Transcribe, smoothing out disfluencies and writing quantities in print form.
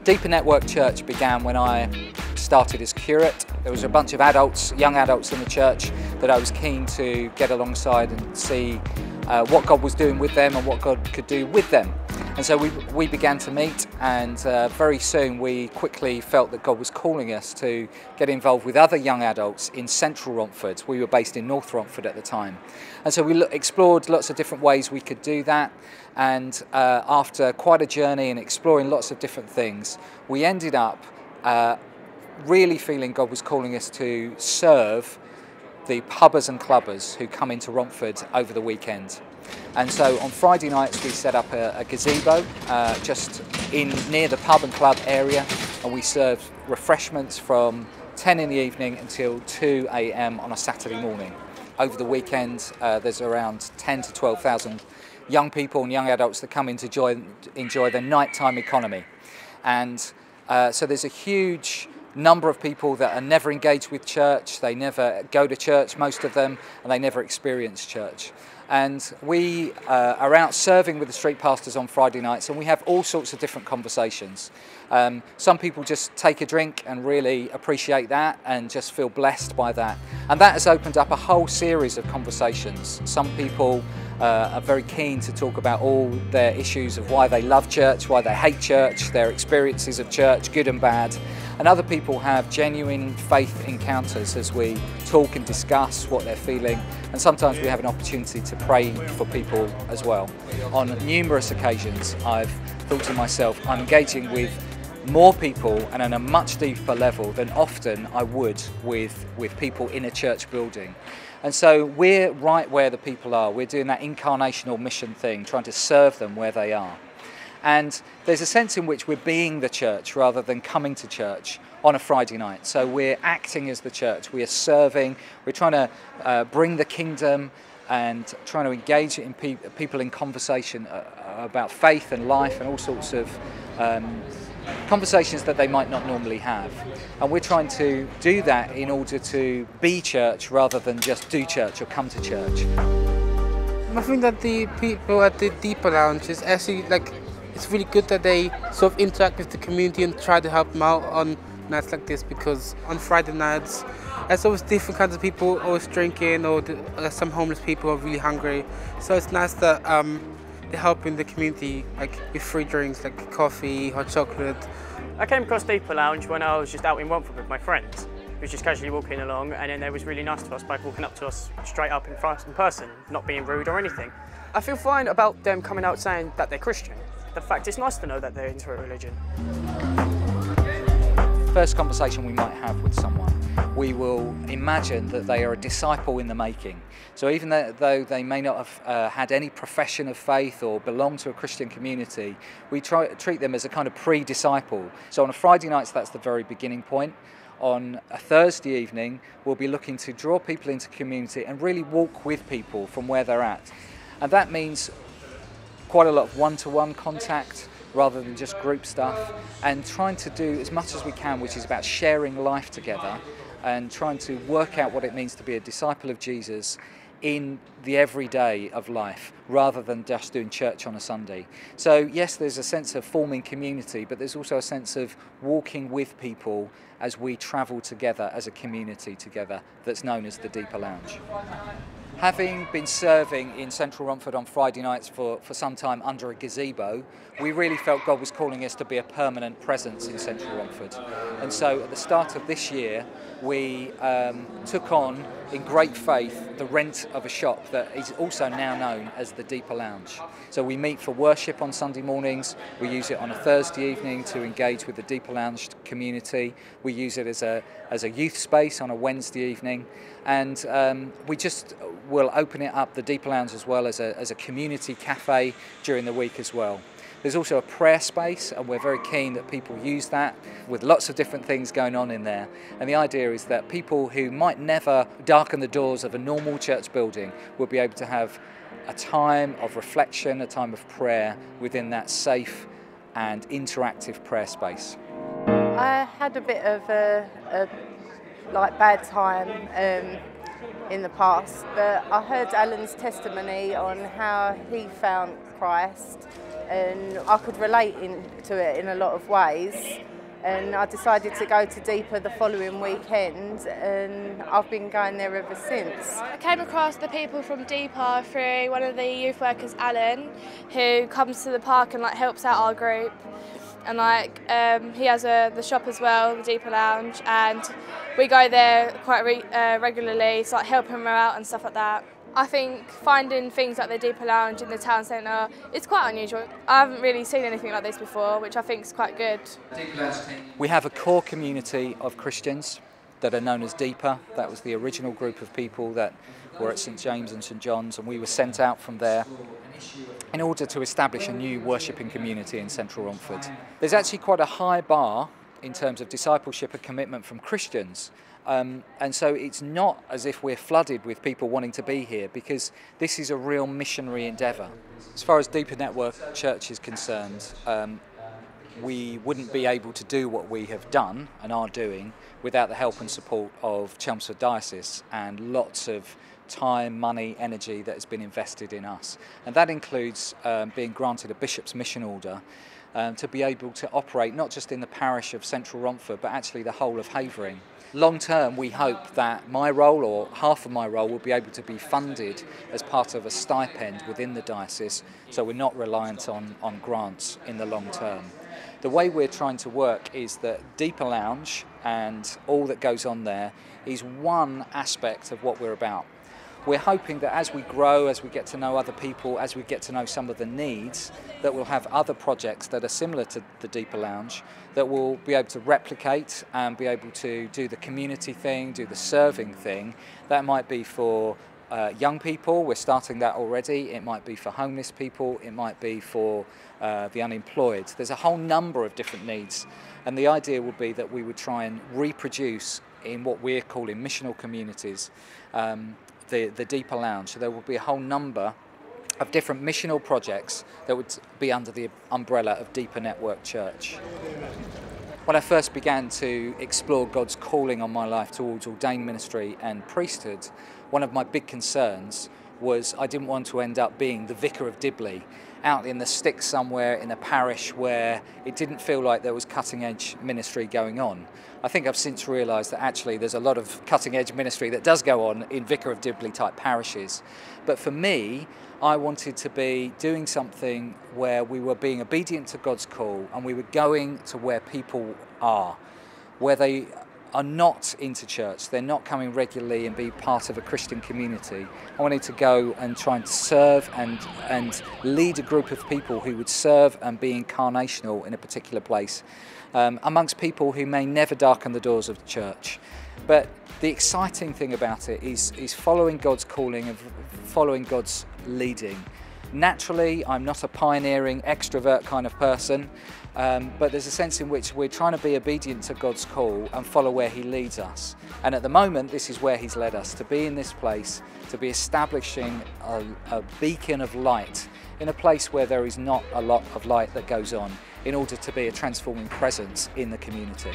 Deeper Network Church began when I started as curate. There was a bunch of adults, young adults in the church that I was keen to get alongside and see what God was doing with them and what God could do with them. And so we began to meet, and very soon we quickly felt that God was calling us to get involved with other young adults in central Romford. We were based in North Romford at the time. And so we explored lots of different ways we could do that, and after quite a journey and exploring lots of different things, we ended up really feeling God was calling us to serve the pubbers and clubbers who come into Romford over the weekend. And so on Friday nights we set up a gazebo just near the pub and club area, and we serve refreshments from 10 in the evening until 2 AM on a Saturday morning. Over the weekend there's around 10 to 12,000 young people and young adults that come in to enjoy the nighttime economy. And so there's a huge number of people that are never engaged with church, they never go to church, most of them, and they never experience church. And we are out serving with the street pastors on Friday nights, and we have all sorts of different conversations. Some people just take a drink and really appreciate that and just feel blessed by that. And that has opened up a whole series of conversations. Some people are very keen to talk about all their issues of why they love church, why they hate church, their experiences of church, good and bad. And other people have genuine faith encounters as we talk and discuss what they're feeling. And sometimes we have an opportunity to pray for people as well. On numerous occasions, I've thought to myself, I'm engaging with more people and on a much deeper level than often I would with people in a church building. And so we're right where the people are. We're doing that incarnational mission thing, trying to serve them where they are. And there's a sense in which we're being the church rather than coming to church on a Friday night. So we're acting as the church, we are serving, we're trying to bring the kingdom and trying to engage in people in conversation about faith and life and all sorts of conversations that they might not normally have. And we're trying to do that in order to be church rather than just do church or come to church. I think that the people at the Deeper Lounge is actually it's really good that they sort of interact with the community and try to help them out on nights like this, because on Friday nights there's always different kinds of people always drinking, or some homeless people who are really hungry. So it's nice that they're helping the community with free drinks like coffee, hot chocolate. I came across Deeper Lounge when I was just out in Romford with my friends. We was just casually walking along, and then they was really nice to us by walking up to us straight up in person, not being rude or anything. I feel fine about them coming out saying that they're Christian. The fact, it's nice to know that they're into a religion. First conversation we might have with someone, we will imagine that they are a disciple in the making. So even though they may not have had any profession of faith or belong to a Christian community, we treat them as a kind of pre-disciple. So on a Friday night, that's the very beginning point. On a Thursday evening, we'll be looking to draw people into community and really walk with people from where they're at. And that means quite a lot of one-to-one contact rather than just group stuff, and trying to do as much as we can, which is about sharing life together and trying to work out what it means to be a disciple of Jesus in the everyday of life rather than just doing church on a Sunday. So yes, there's a sense of forming community, but there's also a sense of walking with people as we travel together as a community together that's known as the Deeper Lounge. Having been serving in central Romford on Friday nights for some time under a gazebo, we really felt God was calling us to be a permanent presence in central Romford. And so at the start of this year, we took on, in great faith, the rent of a shop that is also now known as the Deeper Lounge. So we meet for worship on Sunday mornings, we use it on a Thursday evening to engage with the Deeper Lounge community, we use it as a youth space on a Wednesday evening, and we just will open it up, the Deeper Lounge, as well as a community cafe during the week as well. There's also a prayer space, and we're very keen that people use that with lots of different things going on in there. And the idea is that people who might never darken the doors of a normal church building will be able to have a time of reflection, a time of prayer within that safe and interactive prayer space. I had a bit of a bad time in the past, but I heard Alan's testimony on how he found Christ, and I could relate to it in a lot of ways. And I decided to go to Deeper the following weekend, and I've been going there ever since. I came across the people from Deeper through one of the youth workers, Alan, who comes to the park and helps out our group. And he has the shop as well, the Deeper Lounge, and we go there quite regularly, so helping him out and stuff like that. I think finding things like the Deeper Lounge in the town centre is quite unusual. I haven't really seen anything like this before, which I think is quite good. We have a core community of Christians that are known as Deeper. That was the original group of people that were at St James and St John's, and we were sent out from there in order to establish a new worshipping community in central Romford. There's actually quite a high bar in terms of discipleship and commitment from Christians. And so it's not as if we're flooded with people wanting to be here, because this is a real missionary endeavour. As far as Deeper Network Church is concerned, we wouldn't be able to do what we have done and are doing without the help and support of Chelmsford Diocese and lots of time, money, energy that has been invested in us. And that includes being granted a Bishop's Mission Order to be able to operate not just in the parish of central Romford, but actually the whole of Havering. Long term, we hope that my role, or half of my role, will be able to be funded as part of a stipend within the diocese, so we're not reliant on grants in the long term. The way we're trying to work is that Deeper Lounge and all that goes on there is one aspect of what we're about. We're hoping that as we grow, as we get to know other people, as we get to know some of the needs, that we'll have other projects that are similar to the Deeper Lounge that we'll be able to replicate and be able to do the community thing, do the serving thing. That might be for young people, we're starting that already. It might be for homeless people, it might be for the unemployed. There's a whole number of different needs, and the idea would be that we would try and reproduce in what we're calling missional communities the Deeper Lounge. So there will be a whole number of different missional projects that would be under the umbrella of Deeper Network Church. When I first began to explore God's calling on my life towards ordained ministry and priesthood, one of my big concerns was I didn't want to end up being the vicar of Dibley, out in the sticks somewhere in a parish where it didn't feel like there was cutting-edge ministry going on. I think I've since realised that actually there's a lot of cutting-edge ministry that does go on in vicar of Dibley type parishes. But for me, I wanted to be doing something where we were being obedient to God's call and we were going to where people are, where they are not into church, they're not coming regularly and be part of a Christian community. I wanted to go and try and serve and lead a group of people who would serve and be incarnational in a particular place, amongst people who may never darken the doors of the church. But the exciting thing about it is following God's calling and following God's leading. Naturally, I'm not a pioneering extrovert kind of person, but there's a sense in which we're trying to be obedient to God's call and follow where He leads us. And at the moment, this is where He's led us, to be in this place, to be establishing a beacon of light in a place where there is not a lot of light that goes on, in order to be a transforming presence in the community.